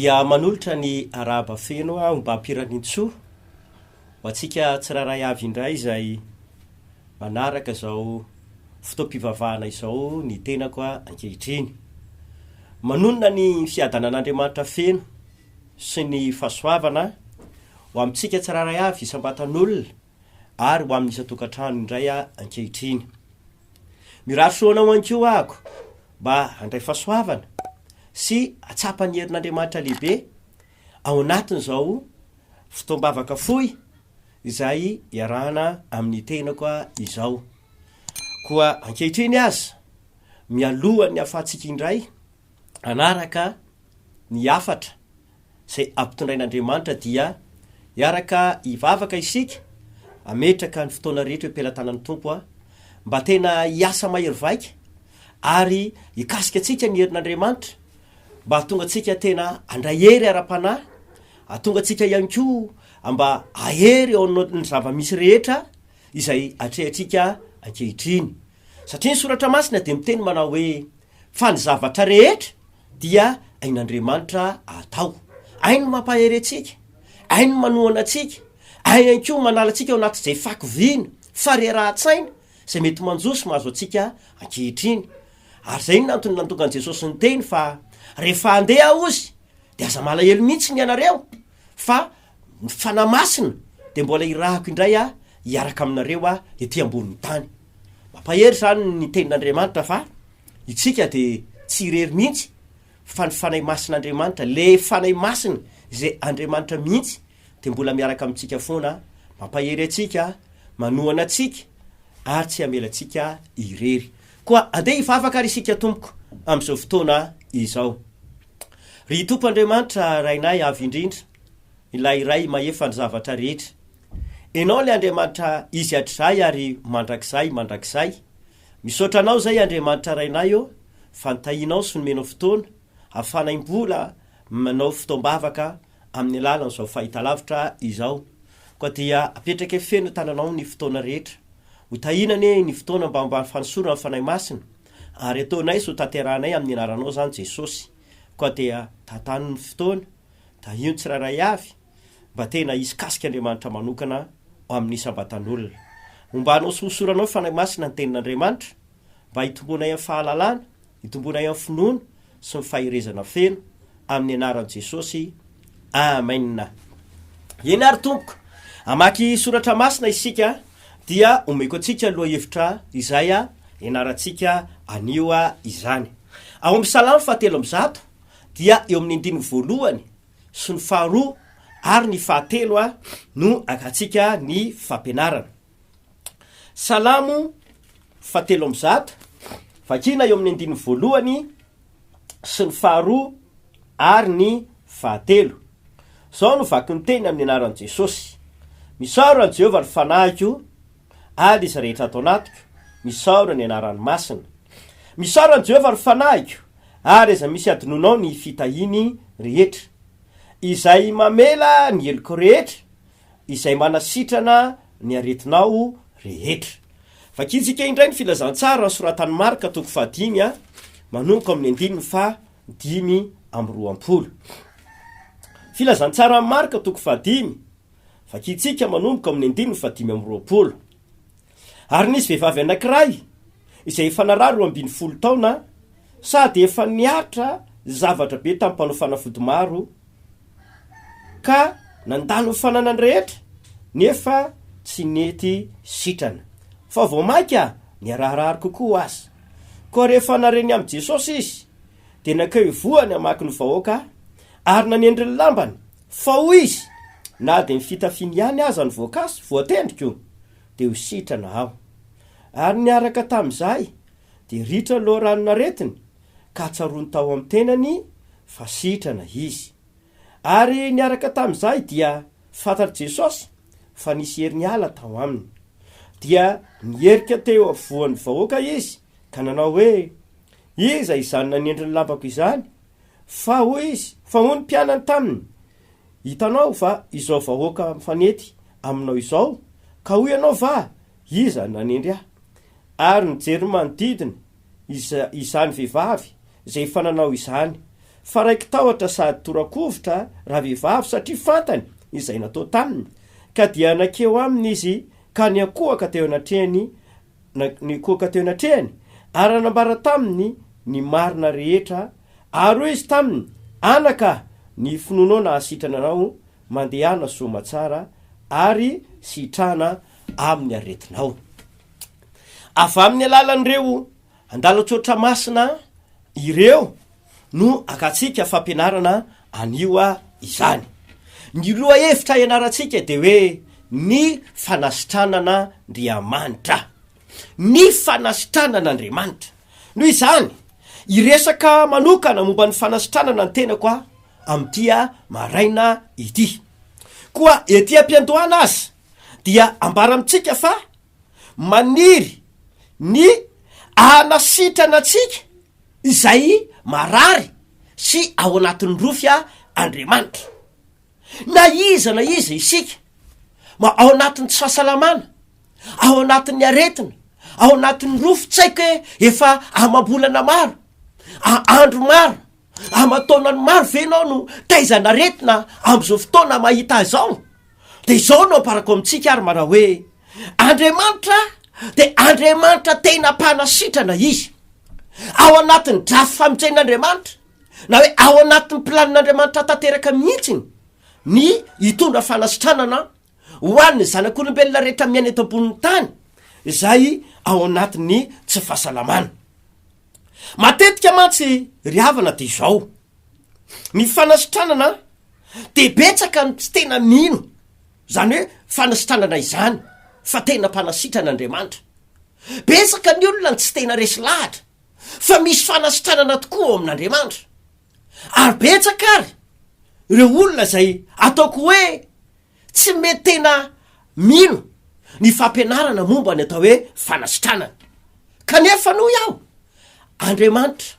dia manolotra ny araba feno a mba hampiranintsoa ho atsika tsiraray avy indray izay manaraka zao fotoam-pivavahana izao ny tenako a ankehitriny. Manonona ny fiadanan'Andriamanitra feno sy ny fahasoavana ho amintsika tsiraray avy isam-batan'olona ary ho amin'ny isa-tokantrano indray a ankehitriny. Mirarosoanao anko ako mba handray fahasoavana sy atsapany herin'Andriamanitra lehibe ao anatiny zao fotoam-bavaka fohy izay iarahana amin'ny tenako a izao. Koa ankehitriny aza mialohan'ny afatsika indray anaraka ny afatra zay ampitondrain'Andriamanitra dia iaraka ivavaka isika ametraka ny fotoana rehetra hoe pelantanan'ny tompo a mba tena hiasa mahery vaika ary hikasika atsika ny herin'Andriamanitra mba atonga atsika tena andrahery ara-panahy, atonga atsika ihany ko mba ahery eo ny zava-misy rehetra izay atrehatsika ankehitriny. Satria ny soratra masina dia miteny manao hoe fa ny zavatra rehetra dia ain'Andriamanitra atao. Ainy no mampahery atsika, ainy no manohana atsika, ainy ihany ko manala atsika ao anaty izay fakoviana, farerahan-tsaina izay mety manjosy mahazo atsika ankehitriny. Ary zay ny antony nantonga an' Jesosy ny teny fa rehefa andeha ozy dia aza malahelo mihitsy ny ianareo fa ny fanamasina dia mbola irahako indray a hiaraka aminareo a ety ambonin'ny tany. Mampahery zany ny tenin'Andriamanitra fa itsika dia tsy irery mihitsy fa ny fanahy masin'Andriamanitra, le fanahy masina izay Andriamanitra mihitsy dia mbola miaraka amintsika foana, mampahery atsika, manohana atsika ary tsy hamela atsika irery. Koa andeha hivavaka ary isika tompoko amin'izao fotoana izao. Ry Tompo Andriamanitra rainay avy indrindra, ilay iray mahefa ny zavatra rehetra. Enao le Andriamanitra izy hatrizay ary mandrakizay. Misaotra anao zay Andriamanitra rainay eo, fantahinao sy nomenao fotoana, afanaim-bola manao fotoam-bavaka amin'ny alalan'izao fahitalavitra izao. Koa dia apetraka feno tananao ny fotoana rehetra. Ho tahinane ny fotoana mba fanosorana amin'ny fanahy masina ary ataonay so tanteranay amin'ny anaranao zany Jesosy. Koa dia tatany ny fotoana, tahino tsiraray avy mba tena hisy kasika Andriamanitra manokana ao amin'ny isam-batan'olona. Mba anao sosoranao fanahy masina ny tenin'Andriamanitra mba hitombonay amin'ny fahalalana, hitombonay amin'ny finoana sy ny faherezana feno amin'ny anaran'i Jesosy. Amen. Eny ary tompoko, amaky soratra masina isika dia omeko atsika loha hevitra izay a ianarantsika anio a izany. Ao amin'ny Salamo 7:1 dia eo amin'ny 15 sy ny 2 ary ny 3 a no akatsika ny fampianarana. Salamo 7:1 vakina eo amin'ny 15 sy ny 2 ary ny 3. Zao no vaky ny teny amin'ny anaran'i Jesosy. Misaora an' Jehovah ny fanahiko ary izy rehetra ato anatiko, misaora ny anarany masina. Misaora an' Jehovah ny fanahiko ary iza misy adinonao ny fitahiny rehetra, izay mamela ny heliko rehetra, izay manasitrana ny aretinao rehetra. Vakitsika indray ny filazantsara ny soratan'ny Marka 5 manomboka amin'ny 5:20. Filazantsara Marka 5:5 vakitsika manomboka amin'ny 5:20. Ary nisy vehivavy anankiray izay efa narary 12 taona sady efa niatra zavatra be tamin'ny mpanao fanafody maro ka nandalo ny fananany rehetra nefa tsy nety sitrana. Fa vao maika niaraharary kokoa azy. Koa rehefa nareny amin'i Jesosy izy dia nakeo ivoany hamaky ny vahoaka ary nanendry ny lambany fa hoy izy na dia mifitafiny ihany aza ny voankazo voatendriko dia ho sitrana aho. Ary niaraka tamin'izay dia ritra loha ranonaretiny ka tsarony tao amin'ny tenany fa sitrana izy. Ary niaraka tamin'izay dia fantatr' Jesosy fa nisy heri niala tao aminy. Dia nierika teo avoan'ny vahoaka izy ka nanao hoe iza izany nanendry ny lambako izany, fa hoy izy fa hoy ny mpianany taminy, hitanao fa izao vahoaka mifanety aminao izao ka hoy ianao va iza nanendry ahy. Ary nijery manodidina izany vehivavy izay fananao izany fa raiky tahotra sady torakovitra raha vehivavy satria fantany izay natao taminy, ka dia nakeo aminy izy ka niakohaka teo anatrehany nikohaka teo anatrehany ary anambara taminy ny marina rehetra ary hoe izy taminy anaka ny finoanao na asitrana anao mandehana soma tsara ary sitrana amin'ny aretinao. Avy amin'ny alalan'ireo andalatsotra masina ireo no akatsika fampianarana anio izany. Ny loha hevitra ianarantsika de hoe ny fanasitranana Andriamanitra. Ny fanasitranana Andriamanitra. Noho izany, iresaka manokana momba ny fanasitranana ny tena koa amtia maraina ity. Koa ety am-piandohana azy dia ambara amitsika fa maniry ny anasitrana atsika izay marary sy ao anatin'ny rofia Andriamanitra. Na iza isika ao anatin'ny tsy fahasalamana, ao anatin'ny aretina, ao anatin'ny rofo tsaika hoe efa amam-bolana maro, andro maro, amataonany maro venao no taizana aretina am'izao fotoana mahita zao. De izao no amparako amitsika ary mana hoe Andriamanitra de Andriamanitra tena mpanasitrana izy. Ao anatin'ny drafy famitsain'Andriamanitra na hoe ao anatin'ny planin'Andriamanitra tanteraka mihitsiny ny hitondra fanasitranana ho an'ny zanak'olombelona rehetra miaina eto ambonin'ny tany izay ao anatin'ny tsy fahasalamana. Matetika mantsy ry havana de izao, ny fanasitranana de betsaka ny tsy tena mino zany hoe fanasitranana izany fa tena mpanasitran'Andriamanitra. Betsaka ny olona ny tsy tena resy lahatra fa misy fanasitranana tokoa ao amin'Andriamanitra. Ary betsaka ary ireo olona zay ataoko hoe tsy mety tena mino ny fampianarana momba ny atao hoe fanasitranana. Kanefa noho iaho, Andriamanitra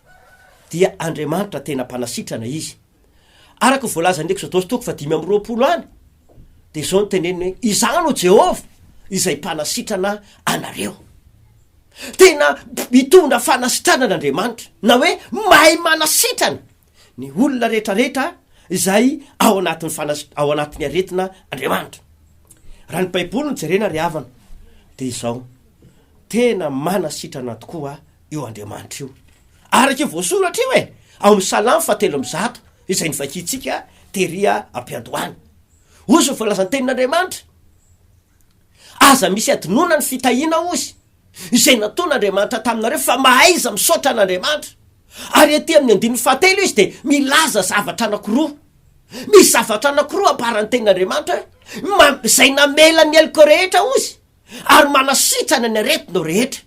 dia Andriamanitra tena mpanasitrana izy. Araka voalaza ndreky Sadotsy toko 5:20 any de zao noteneniny hoe izano Jehova izay mpanasitrana anareo. Tena mitondra fanasitranan'Andriamanitra na hoe mahay manasitrana ny olona rehetrarehetra izay ao anatin'ny aretina Andriamanitra. Raha ny Baiboly jerena ry havana de izao tena manasitrana tokoa io Andriamanitra io. Araka voasoratra io ao amin'ny Salamo 7:100 izay nivakitsika teria am-piandohana. Ozy voalazan'ny tenin'Andriamanitra, aza misy adinona ny fitahiana ozy izay nataon'Andriamanitra taminareo fa mahay izy misaotra an'Andriamanitra. Ary ety amin'ny 9:7 izy de milaza zavatra anakiroa. Misy zavatra anakiroa amparany tenin'Andriamanitra izay namela ny eloko rehetra ozy ary manasitrana ny aretinao rehetra.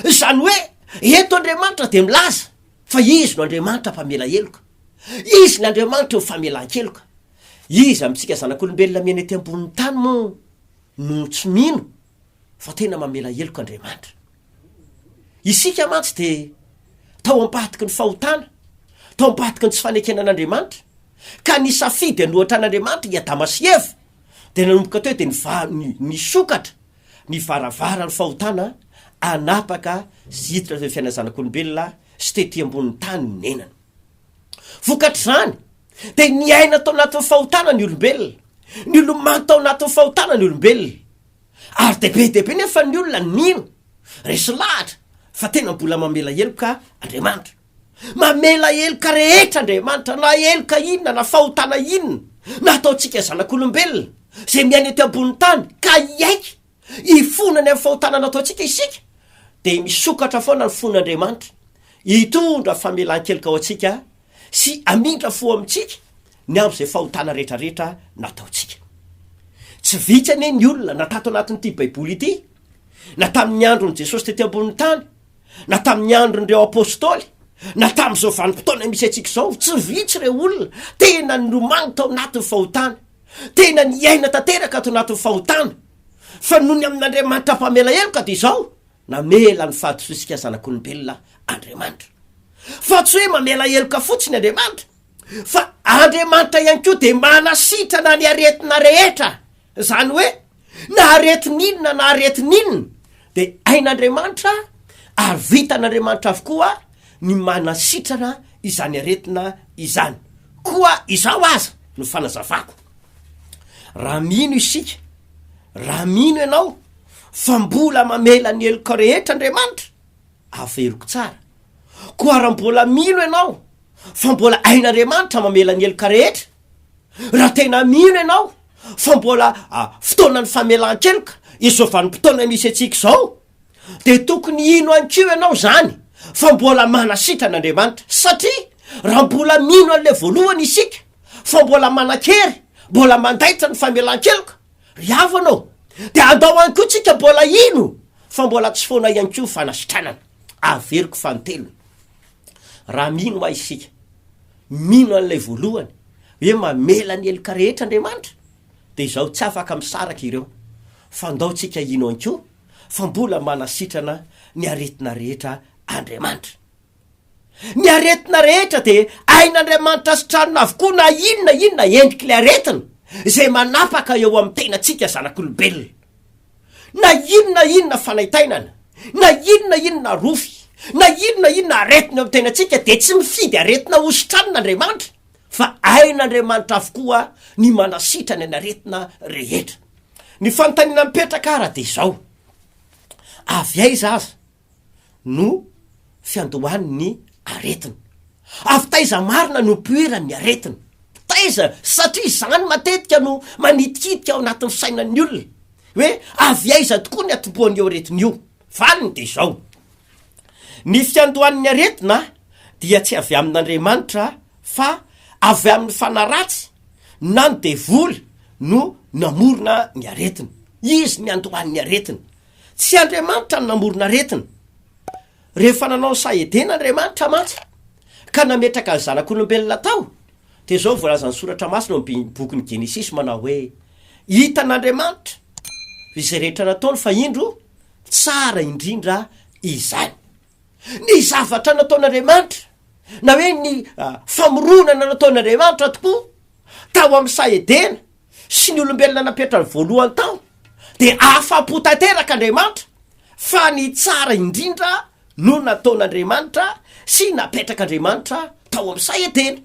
Izany hoe eto Andriamanitra de milaza fa izy no Andriamanitra mpamela eloka, izy ny Andriamanitra ho famelan-keloka. Izy amitsika zanak'olombelona miaina ety ambonin'ny tany moa no tsy mino fa tena mamela eloka Andriamanitra. Isika mantsy de tao ampatiky ny fahotana, tao ampatiky ny tsy fanekenan'Andriamanitra, ka ny safidy anohatra an'Andriamanitra iadama sy Eva de nanomboka teo de ny sokatra ny varavara ny fahotana anapaka ziditra zay fiaina zanak'olombelona sy tety ambonin'ny tany ny nenana. Vokatr' zany de ny aina tao anatin'ny fahotana ny olombelona, ny olomano tao anatin'ny fahotana ny olombelona. Ary dehibe nefa ny olona mino resy lahatra fa tena mbola mamela eloka Andriamanitra. Mamela eloka rehetra Andriamanitra, na eloka inona na fahotana inona na ataotsika zanak'olombelona zay miaina eto ambonin'ny tany ka iaiky ifonany amin'ny fahotana nataotsika isika de misokatra foana ny fon'Andriamanitra hitondra famelan-keloka ao atsika sy amindra fo amitsika ny am'izay fahotana rehetrarehetra nataotsika. Tsy vitsany ny olona natato anatin'ity Baiboly ity, na tamin'ny andron'i Jesosy tety ambonin'ny tany, na tamin'ny andron'ireo apôstôly, na tamin'izao vanim-potoana misy atsika zao, tsy vitsy ireo olona tena nomano tao anatin'ny fahotana, tena ny aina tanteraka tao anatin'ny fahotana. Fa noho ny amin'Andriamanitra mpamela eloka de izao namela ny fahadisotsika zanak'olombelona Andriamanitra. Fa tsy hoe mamela eloka fotsiny Andriamanitra, fa Andriamanitra ihany koa de manasitrana ny aretina rehetra. Zany hoe na aretin'inona na aretin'inona de ain'Andriamanitra ary vitan'Andriamanitra avokoa ny manasitrana izany aretina izany koa izao aza no fanazavako raha mino isika raha mino ianao fa mbola mamela ny heloka rehetra Andriamanitra averiko tsara koa raha mbola mino ianao fa mbola ain'Andriamanitra mamela ny heloka rehetra raha tena mino ianao fa mbola fotoana ny famelan-keloka izova ny fotoana misy atsika zao de tokony ino ankio ianao zany fa mbola manasitran'Andriamanitra satria raha mbola mino an'le voalohany isika fa mbola manan-kery mbola mandaitra ny famelan-keloka ry avanao de andao any koa tsika mbola ino fa mbola tsy foana ihany ko fanasitranana averiko fantelony raha mino ma isika mino an'lay voalohany hoe mamela ny heloka rehetra Andriamanitra de izao tsy afaka misaraka ireo fa ndao tsika ino any ko fa mbola manasitrana ny aretina rehetra Andriamanitra ny aretina rehetra de ain'Andriamanitra sitranona avokoa na inona endriky le aretina zay manapaka eo amin'ny tenatsika zanak'olombelona na inona fanaitainana na inona rofy na inona aretina eo amin'ny tenatsika de tsy mifidy aretina hositranon'Andriamanitra fa ain'Andriamanitra avokoa ny manasitrana ny aretina rehetra ny fanontaniana mipetraka ara de izao avy aiza aza no fiandohan'ny aretina avy taiza marina no poirany aretina taiza satria zany matetika no manitikidika ao anatin'ny fisainan'ny olona hoe avy aiza tokoa ny atomboany eo aretina io valiny de izao ny fiandohan'ny aretina dia tsy avy amin'Andriamanitra fa avy amin'ny fanaratsy na ny devoly no namorona ny aretina izy ny andohan'ny aretina tsy Andriamanitra no namorona aretina rehefa nanao saedena Andriamanitra mantsy ka nametraka ny zanak'olombelona tao de zao voalazany soratra masina eo amin'ny bokyny Genesis manao hoe hitan'Andriamanitra izay rehetra nataony fa indro tsara indrindra izany ny zavatra nataon'Andriamanitra na hoe ny famoronana nataon'Andriamanitra tokoa tao amin'ny saedena sy ny olombelona napetra ny voalohany tao de afa-po tanteraka Andriamanitra fa ny tsara indrindra no nataon'Andriamanitra sy napetrak'Andriamanitra tao amin'ny saedena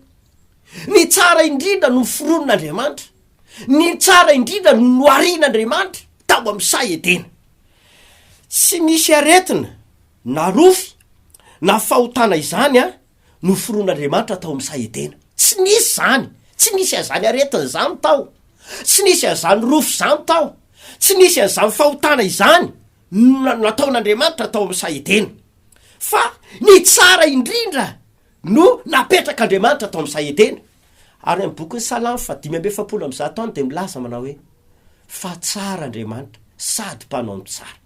ny tsara indrindra no foronon'Andriamanitra ny tsara indrindra no noarian'Andriamanitra tao amin'ny saedena tsy misy aretina na rofy na fahotana izany no foron'Andriamanitra tao amin'ny saedena tsy nisy zany tsy nisy azany aretina zany tao tsy nisy azany rofy zany tao tsy nisy azany fahotana izany nataon'Andriamanitra tao amin'ny saedena fa ny tsara indrindra no napetrak'Andriamanitra tao amin'ny saedena ary amin'ny bokyny Salamy 5:100 de milaza manao hoe fa tsara Andriamanitra sady mpanao ny tsara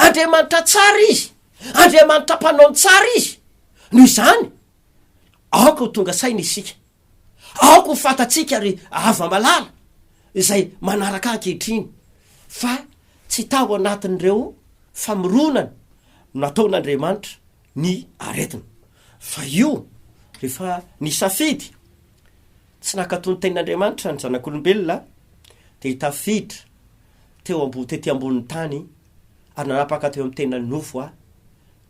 Andriamanitra tsara izy Andriamanitra mpanao ny tsara izy no izany aoko ho tonga saina isika aoko ho fatatsika ry ava-malala izay manaraka ankehitriny fa tsy tao anatin'ireo famoronana nataon'Andriamanitra ny aretina fa io rehefa ny safidy tsy nakatony tenin'Andriamanitra ny zanak'olombelona de hitafiditra teo tety ambonin'ny tany ary nanapaka teo amin'ny tenany nofo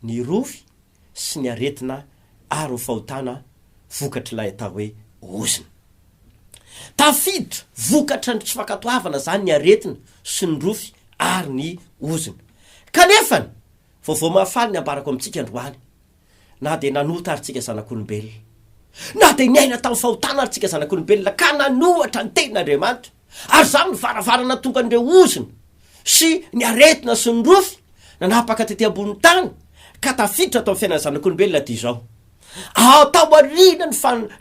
ny rofy sy ny aretina ary ho fahotana vokatra ilay atao hoe ozina tafiditra vokatra ny tsy fankatoavana zany ny aretina sy ny rofy ary ny ozina kanefany vaovao mahafaly ny ambarako amintsika androany na de nanota ary tsika zanak'olombelona na de ny aina tamin'ny fahotana ary tsika zanak'olombelona ka nanohatra ny tenin'Andriamanitra ary zany ny varavarana tonga an'ireo ozina sy ny aretina sy ny rofy nanapaka tety ambon'ny tany ka tafiditra atao amin'ny fiainana zanak'olombelona de izao atao arina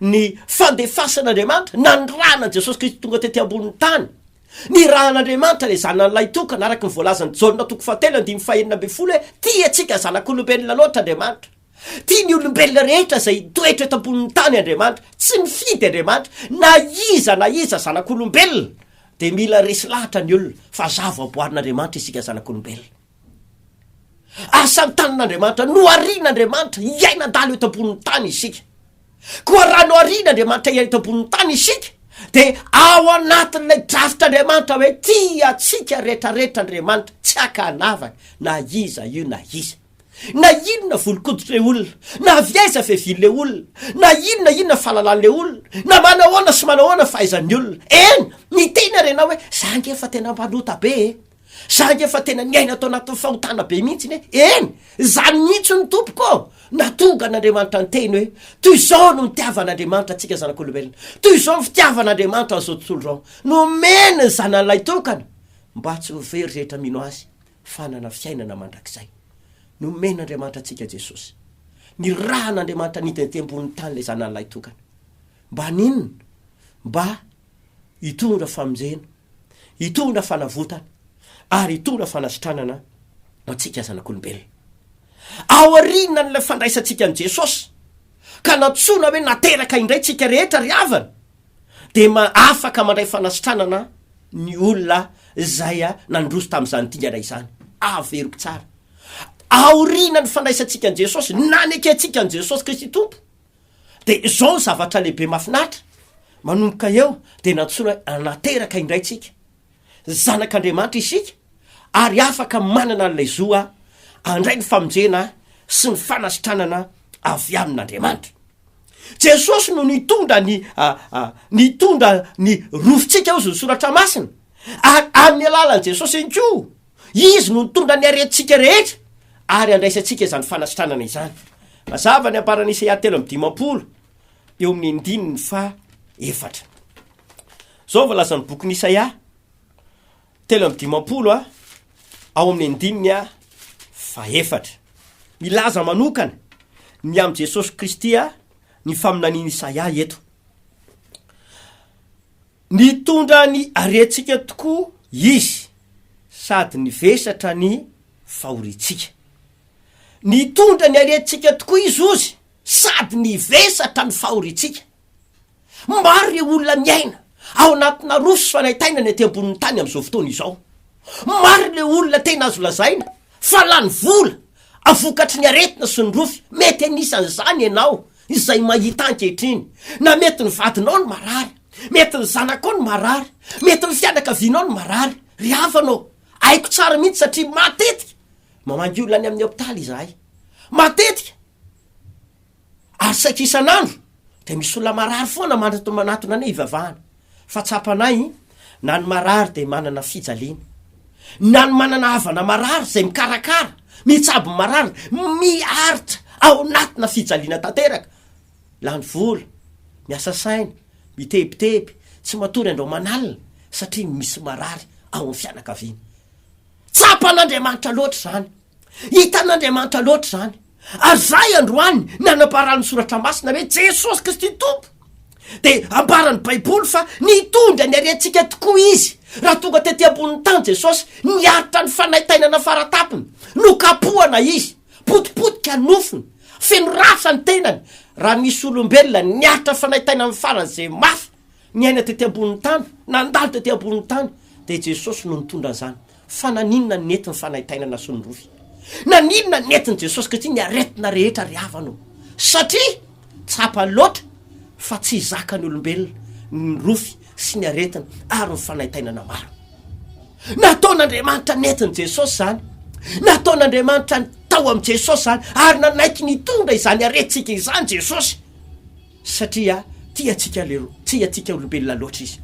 ny fandefasan'Andriamanitra nandrana Jesosy Kristy tonga tety ambon'ny tany ny rahan'Andriamanitra le zanan'ilay tokana araky ny voalazany Jaona 4:9 hoe tia tsika zanak'olombelona loatra Andriamanitra tia ny olombelona rehetra zay toetra eto ambon'ny tany Andriamanitra tsy mifidy Andriamanitra na iza zanak'olombelona de mila resy lahatra ny olona fa zava-boarin'Andriamanitra isika zanak'olombelona asa mitanan'Andriamanitra no arian'Andriamanitra iainandalo eto ambon'ny tany isika koa raha no arian'Andriamanitra iaina eto ambon'ny tany isika de ao anatin'ilay drafitr'Andriamanitra hoe tia atsika rehetrarehetra Andriamanitra tsy akanavaka na iza io na iza na inona volokoditra le olona na viaiza fevily le olona na inona falalan'le olona na manahoana sy manahoana fahaizan'ny olona ny tena rena hoe zange efa tena mpanota be zange efa tena niaina atao anatin'ny fahotana be mihitsy zany mihitsy ny tompoko natonga n'Andriamanitra ny teny hoe toy izao no nitiavan'Andriamanitra atsika zanak'olombelona toy izao ny fitiavan'Andriamanitra n'izao tontolo izao nomena ny zanan'ilay tokana mba tsy ho very rehetra mino azy fanana fiainana mandrakizay nomen'Andriamanitra atsika Jesosy ny raha n'Andriamanitra nidiny tembon'ny tany le zanan'ilay tokana mba ninona mba hitondra famonjena hitondra fanavotana ary hitondra fanasitranana atsika zanak'olombelona ao arinina n'ilay fandraisantsika an' Jesosy ka natsoina hoe nateraka indray tsika rehetra ry havana de afaka mandray fanasitranana ny olona zay nandroso tamin'izany tingana izany averiko tsara aorina ny fandraisantsika an' Jesosy naneky atsika an' Jesosy Kristy tompo de zao zavatra lehibe mafinatra manomboka eo de natsoina nateraka indray tsika zanak'Andriamanitra isika ary afaka manana n'ilay zoa andray ny famonjena sy ny fanasitranana avy amin'Andriamanitra Jesosy no nitondra ny rofintsika eo zony soratra masina ary amin'ny alalan'i Jesosy iny ko izy no nitondra ny aretintsika rehetra ary andraisantsika izany fanasitranana izany mazava ny amparany Isaia 3:10 eo amin'ny 9:4 zao voalazany boky n'Isaia 3:10 ao amin'ny 9:4 milaza manokana ny am' Jesosy Kristy ny faminaniana Isaia eto nitondra ny aretintsika tokoa izy sady nivesatra ny fahoritsika nitondra ny aretintsika tokoa izy ozy sady nivesatra ny fahoritsika maro re olona miaina ao anatina roso fanaitaina ny atembon'ny tany am'izao fotoana izao maro le olona tena azo lazaina fa lany vola avokatry ny aretina sy ny rofy mety anisan'izany ianao izay mahita ankehitriny na mety ny vadinao ny marary mety ny zanakao ny marary mety ny fianakavianao ny marary ry havanao aiko tsara mihitsy satria matetika mamangy olona any amin'ny hopitaly izahay matetika ary saika isan'andro de misy olona marary foana manatona any hivavahana fa tsapanay na ny marary de manana fijaliana na ny manana havana marary zay mikarakara mitsabo marary miaritra ao anatina fijaliana tanteraka lany vola miasa saina mitebiteby tsy matory andreo manalina satria misy marary ao amin'ny fianakaviana tsapan'Andriamanitra loatra zany hitan'Andriamanitra loatra zany ary zay androany ny anaparany soratra masina hoe Jesosy Kristy tompo de ambarany baiboly fa nitondra ny aretintsika tokoa izy raha tonga tety ambon'ny tany Jesosy niaritra ny fanaitainana faratapiny nokapohana izy potipotika nofony feno rasa ny tenany raha misy olombelona niaritra fanaitaina amin'ny farany zay mafy niaina tety ambon'ny tany nandalo tety ambon'ny tany de Jesosy no nitondra zany fa naninona ny nety ny fanaitainana sy ny rofy naninona ny netiny Jesosy Kristy ny aretina rehetra ry havanao satria tsapa loatra fa tsy zaka ny olombelona ny rofy sy ny aretina ary ny fanaitainana maro nataon'Andriamanitra netiny Jesosy zany nataon'Andriamanitra ny tao am' Jesosy zany ary nanaiky nitondra izany aretintsika izany Jesosy satria tiatsika olombelona loatra izy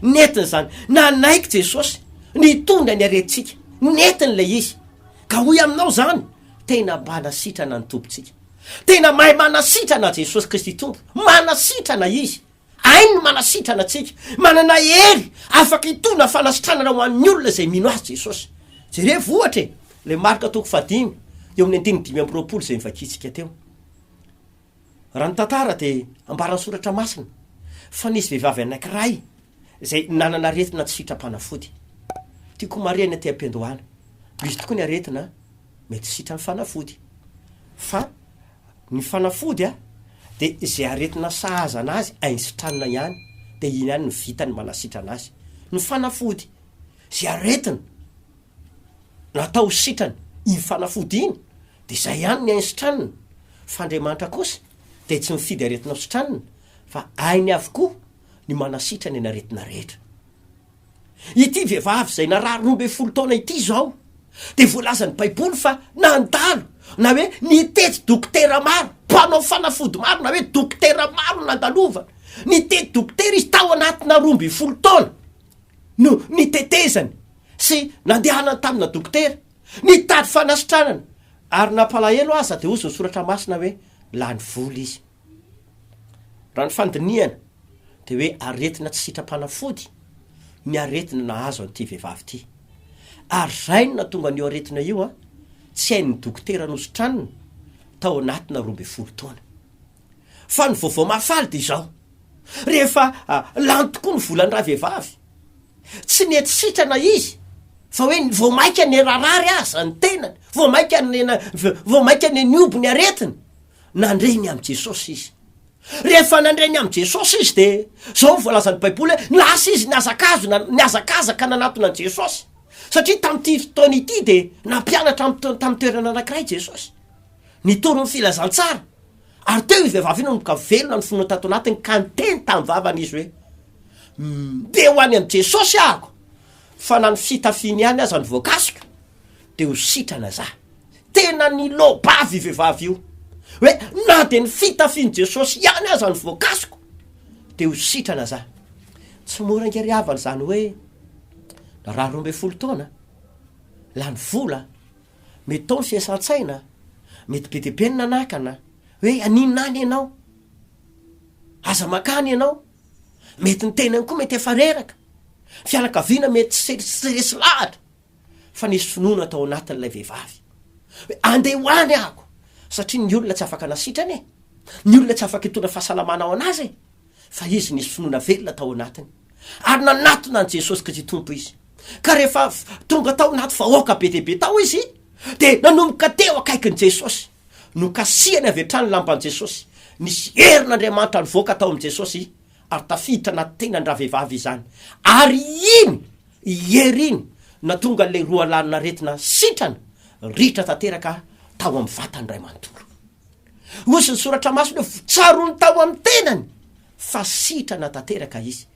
netiny zany nanaiky Jesosy nitondra ny aretintsika netiny le izy ka hoy aminao zany tena manasitrana ny tompontsika tena mahay manasitrana Jesosy Kristy tompo manasitrana izy ainy manasitrana atsika manana hery afaka hitona fanasitranana ho an'ny olona zay mino azy Jesosy jereo vohatra le marika toko 5 eo amin'ny 5:20 zay mivakitsika teo raha ny tantara de ambarany soratra masina fa nisy vehivavy anankiray zay nanana aretina tsy sitrapanafody tiako mariana ty ampendohana misy tokoa ny aretina mety sitra ny fanafody fa ny fanafody de zay aretina sahaza anazy ainsitranina ihany de iny ihany ny vitany manasitrana azy ny fanafody zay aretina natao sitrany iny fanafody iny de zay ihany ny ainsitranina fa Andriamanitra kosa de tsy mifidy aretina sitranina fa ainy avokoa ny manasitrany ny aretina rehetra ity vehivavy zay narary 12 taona ity zao de voalazany baiboly fa nandalo na hoe nitety dokotera maro mpanao fanafody maro na hoe dokotera maro nandalova nitety dokotera izy tao anatina 12 taona no nitetezany sy nandehana tamina dokotera nitady fanasitranana ary nampalahelo aza de ozy ny soratra masina hoe lany voly izy raha ny fandiniana de hoe aretina tsy sitram-panafody ny aretina nahazo an'ity vehivavy ity ary zainy na tonga an'io aretina io a tsy hain'ny dokotera nositranina tao anatina 12 taona fa ny vaovao mahafaly de izao rehefa lany tokoa ny volany raha vehivavy tsy nety sitrana izy fa hoe vao maika ny rarary aza ny tenany vao maika ny niobo ny aretina nandreny am' Jesosy izy rehefa nandreny am' Jesosy izy de zao voalazan'ny baiboly hoe lasa izy niazakazaka nanatona an' Jesosy satria tam'ty fotoana ity de nampianatra tam'y toerana anankiray Jesosy nitoro ny filazantsara ary teo i vehivavy ino nomboka velona ny fonona tato anatiny ka niteny tam'y vavany izy hoe de ho any am' Jesosy ahako fa na ny fitafiny ihany aza ny voakasika de ho sitrana za tena ny lobavy vehivavy io hoe na de ny fitafiny Jesosy ihany aza ny voakasiko de ho sitrana za tsy mora ngeriavana zany hoe raha 12 taona lany vola mety tao ny fiasan-tsaina mety be deabe ny nanakana hoe aninany ianao aza makany ianao mety ny tenany koa mety efa reraka fianakaviana mety seresy lahatra fa nisy finoana tao anatin'ilay vehivavy hoe andeha hoany ahako satria ny olona tsy afaka nasitrany ny olona tsy afaka hitona fahasalamana ao anazy fa izy nisy finoana velona tao anatiny ary nanatona an' Jesosy Kristy tompo izy ka rehefa tonga tao anaty vahoaka be deabe tao izy de nanomboka teo akaiky ny Jesosy no kasiany avy hatrany lamban'i Jesosy nisy herin'Andriamanitra nivoaka tao am' Jesosy ary tafiditra anaty tenany raha vehivavy izany ary iny hery iny na tonga le roa lanina retina sitrana ritra tanteraka tao am'ny vatany ray manontolo ozy ny soratra masina hoe tsarony tao am'ny tenany fa sitrana tanteraka izy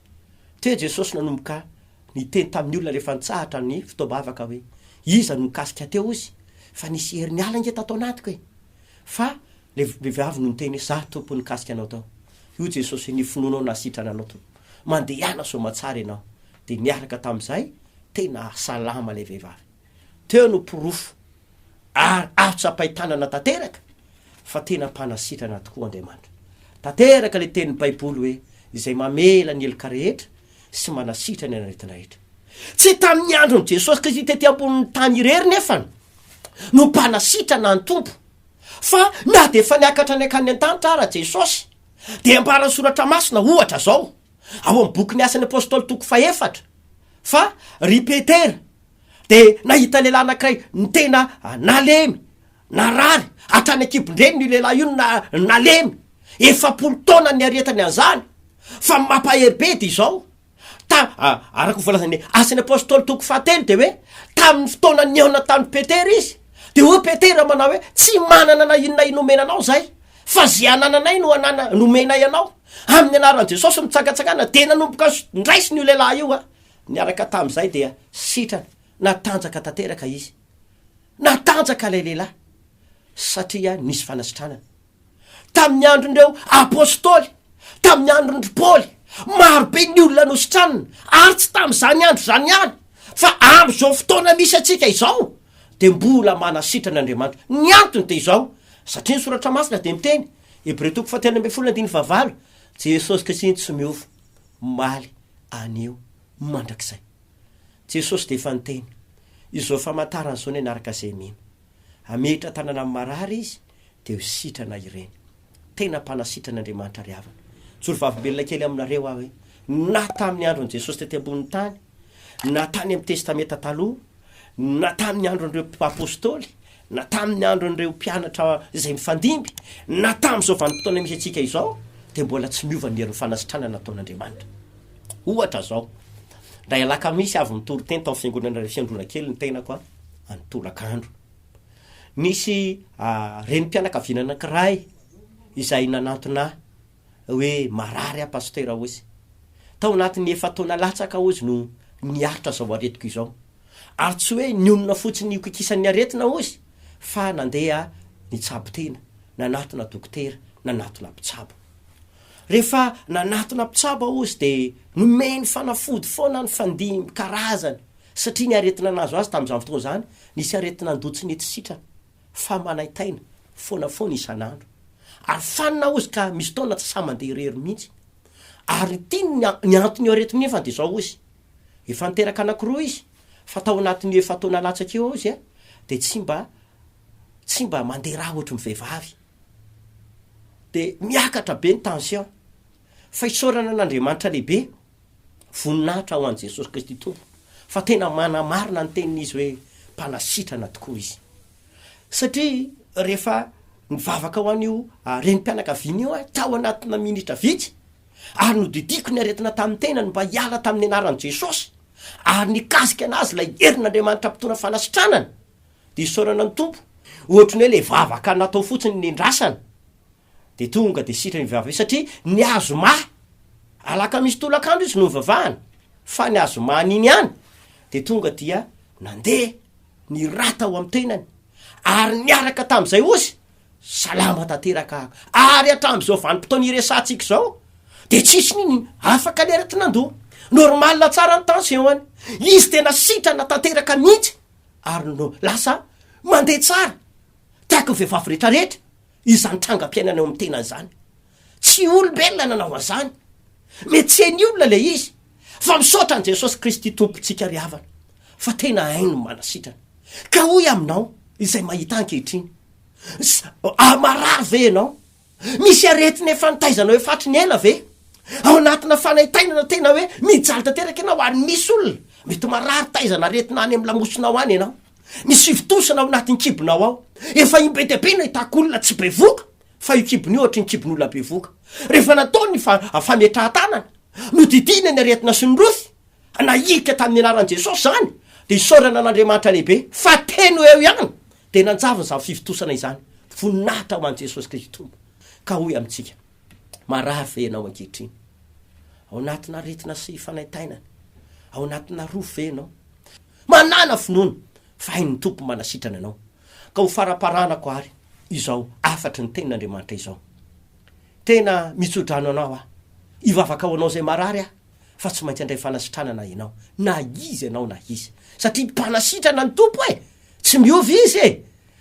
teo Jesosy nanomboka niteny tamin'ny olona rehefa nitsahatra ny fitaobavaka hoe iza no mikasika teo izy fa nisy hery ny ala nge tatao anatiko e fa le vehivavy no niteny za tompo nikasika anao tao io Jesosy ny finonao na sitrana anao to mandeha iana somatsara ianao de niaraka tam'izay tena salama le vehivavy teo no porofo ary atsapaitanana tanteraka fa tena mpanasitrana tokoa Andriamanitra tanteraka le tenin'ny baiboly hoe izay mamela ny elika rehetra sy manasitrana ny aretina rehetra tsy tamin'ny androny Jesosy Kristy tety ambonin'ny tany irery nefany no mpanasitrana ny tompo fa na de efa niakatra ny akany an-tanitra ara Jesosy de ambara soratra masina ohatra zao ao amin'ny boky ny asan'ny apôstôly toko 4 fa ry Petera de nahita lehilahy anankiray ny tena nalemy narary hatrany akibondreny ny lehilahy io nalemy 70 taona ny aretany an'izany fa mampahery be de izao araka voalazany asan'ny apôstôly toko 4 de hoe tamin'ny fotoana niona tamin'ny Petera izy de hoe Petera manao hoe tsy manana na inona inomenanao zay fa zay anananay no nomenay anao amin'ny anaran'i Jesosy mitsakatsakana de nanomboka ndraisy ny lehilahy io a niaraka tam'izay dia sitrana natanjaka tanteraka izy natanjaka lay lehilahy satria nisy fanasitranana tamin'ny androndreo apôstôly tamin'ny androndry Paoly marobe ny olona nositranana ary tsy tam'izany andro zany ihany fa am'izao fotoana misy atsika izao de mbola manasitrana Andriamanitra ny antony de izao satria ny soratra masina de miteny Hebreo toko 10:7 Jesosy Kristy tsy miova maly anio mandrakizay Jesosy de efa niteny izao famantarana zao niaraka zay mino ametra tanana amin'ny marary izy de ho sitrana ireny tena mpanasitran'Andriamanitra ry havana sorovavimbelona kely aminareo aho hoe na tamin'ny andron'i Jesosy tety ambonin'ny tany na tany amin'ny testamenta taloha na tamin'ny andron'ireo apôstôly na tamin'ny andron'ireo mpianatra izay mifandimby na tamin'izao vanim-potoana misy atsika izao de mbola tsy miova ny herin'ny fanasitranana nataon'Andriamanitra ohatra zao ndray Alakamisy avy mitoro teny tao fiangonana RHEFI Androndrakely ny tenako a anitolakandro nisy renim-pianakaviana anankiray izay nanantona hoe marary a pastera ozy tao anatin'ny 7 taona latsaka ozy no niaritra zao aretiko izao ary tsy hoe nyonona fotsiny ikokisan'ny aretina ozy fa nandeha nitsabo-tena nanatona dokotera nanatona mpitsabo. Rehefa nanatona mpitsabo ozy de nomeny fanafody foana ny fandim karazany satria ny aretina nazo azy tamin'izany fotoana zany nisy aretina ndotsy netisitrana fa manaitaina foana foana isan'andro ary fanina ozy ka misy taona tsy sa mandeha rery mihitsy ary tiny ny antony aretina efa de zao ozy efa niteraka anankiroa izy fa tao anatin'ny efa taona latsaka eo izy de tsy mba mandeha raha ohatry mivehivavy de miakatra be ny tension fa isorana an'Andriamanitra lehibe voninahitra ho an' Jesosy Kristy tompo fa tena manamarina ny tenin'izy hoe mpanasitrana tokoa izy satria rehefa nivavaka ho an'io renim-pianakaviana io tao anatina minitra vitsy ary nodidiko ny aretina tamin'ny tenany mba hiala tamin'ny anaran'i Jesosy ary nikasika anazy lay herin'Andriamanitra mpitona fanasitranana de isorana ny tompo ohatry ny hoe le vavaka natao fotsiny ny ndrasana de tonga de sitra ny vavaka satria ny azoma Alakamisy tolakandro izy no vavahana fa ny azoma niny ihany de tonga dia nandeha ny rata ao amin'ny tenany ary niaraka tamin'izay ozy salama tanteraka ary hatramin'izao vanim-potoana iresantsika zao de tsisy niny afaka ny aretinandoha normalina tsara ny tension izy tena sitrana tanteraka mihitsy ary no lasa mandeha tsara tiako vehivavy rehetrarehetra izany trangam-piainana eo amin'ny tenany zany tsy olombelona nanao an'izany mety tsy eny olona le izy fa misaotra an' Jesosy Kristy tompontsika riavana fa tena haino manasitrana ka hoy aminao izay mahita ankehitriny marary ve ianao misy aretiny efa nitaizanao efatry ny ela ve ao anatina fanaitainana tena hoe mijaly tanteraka ianao ary misy olona mety marary taizana aretina any amin'ny lamosonao any ianao misy fitosana ao anatin'ny kibonao ao efa imbe deabe no hitak'olona tsy bevoka fa io kibony io ohatry ny kibon'olona bevoka rehefa natao ny fametraha-tanana no didina ny aretina sy ny rofy nahika tamin'ny anaran'i Jesosy zany de isorana an'Andriamanitra lehibe fa teno eo ihany de nanjaviny zany fivitosana izany voninahitra ho an' Jesosy Kristy tompo ka hoy amintsika marary ve ianao ankehitriny ao anatina aretina sy fanaitainana ao anatina rofy ve ianao manana finoana fa hainy tompo manasitrana anao ka ho faraparanako ary izao afatry ny tenin'Andriamanitra izao tena mitsodrano anao ivavaka ao anao zay marary fa tsy maintsy andray fanasitranana ianao na izy ianao na izy satria mpanasitrana ny tompo tsy miovy izy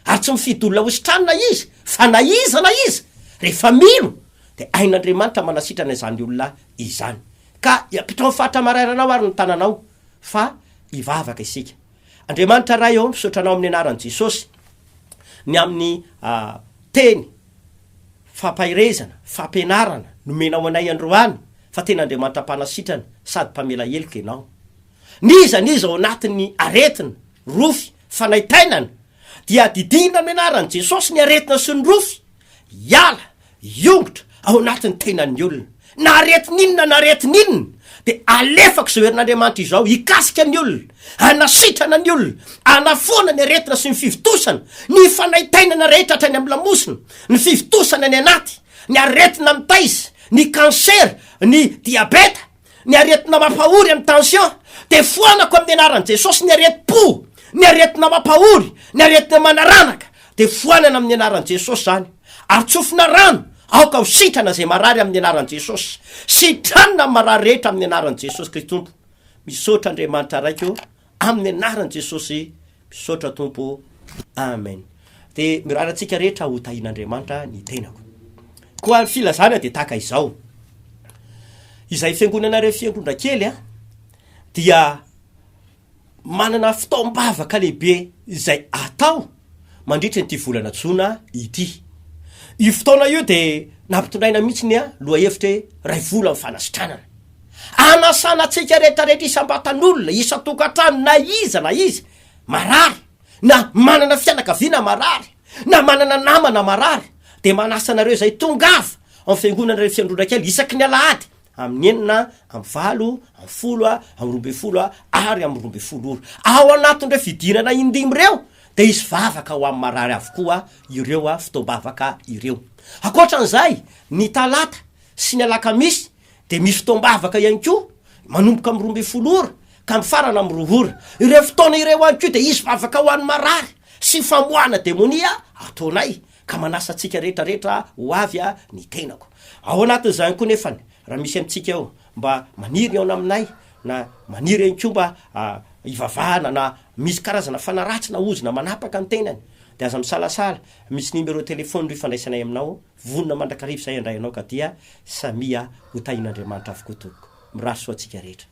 ary tsy mifidy olona hositranina izy fa na iza na izy rehefa mino de ain'Andriamanitra manasitrana izany olona izany ka pitao fatra marairanao ary ny tananao fa ivavaka isika Andriamanitra raha eo misotranao amin'ny anaran'i Jesosy ny amin'ny teny fampairezana fampianarana nomenao anay androany fa tena Andriamanitra mpanasitrana sady mpamela helika ianao niza ao anatin'ny aretina rofy fanaitainana dia didina amin'ny anaran'i Jesosy ny aretina sy ny rofy iala iongotra ao anatin'ny tenan'ny olona na aretin'inona na aretin'inona de alefako zao herin'Andriamanitra izao hikasika ny olona anasitrana ny olona anafoana ny aretina sy ny fivitosana ny fanaitainana rehetra hatrany amin'ny lamosina ny fivitosana ny anaty ny aretina mitaizy ny cancer ny diabeta ny aretina mampahory amin'ny tension de foanako amin'ny anaran'i Jesosy ny areti-po ny aretina mampahory ny aretina manaranaka de foanana amin'ny anaran'i Jesosy zany ary tsofina rano aoka ho sitrana zay marary amin'ny anaran'i Jesosy sitranina marary rehetra amin'ny anaran'i Jesosy Kristy tompo misaotra Andriamanitra raiko amin'ny anaran'i Jesosy misaotra tompo amen de mirarantsika rehetra ho tahin'Andriamanitra ny tenako koa filazana de taka izao izay fiangonana RHEFI Androndrakely dia manana fitaombavaka lehibe izay atao mandritra nyty volana Jona ity io fotoana io de nampitondraina mihitsy loha hevitra ray vola amin'ny fanasitranana anasana tsika rehetrarehetra isam-batan'olona isa-tokantrano na izy marary na manana fianakaviana marary na manana namana marary de manasanareo zay tongava amin'ny fiangonana RHEFI Androndrakely isaky ny Alahady amin'ny enina amin'ny valo amin'ny folo amin'ny roambefolo ary amin'ny roambefolo ao anatin'ireo fidinana indimy reo de isy vavaka ho amin'ny marary avokoa ireo fitombavaka ireo akoatran'izay ny Talata sy ny Alakamisy de misy fitombavaka ihany koa manomboka amin'ny roambefolo ka mifarana amrohora ireo fotoana ireo any ko de izy vavaka ho any marary sy famoana demonia ataonay ka manasa atsika rehetrarehetra ho avy a ny tenako ao anatin'zany koa nefany raha misy amitsika ao mba maniry aona aminay na maniry any ko mba ivavahana na misy karazana fanaratsy na ozona manapaka ny tenany de aza misalasala misy numéro telefony ro ifandraisanay aminao vonona mandrakarivo zay andray anao ka dia samia ho tahin'Andriamanitra avokoa toko miraso atsika rehetra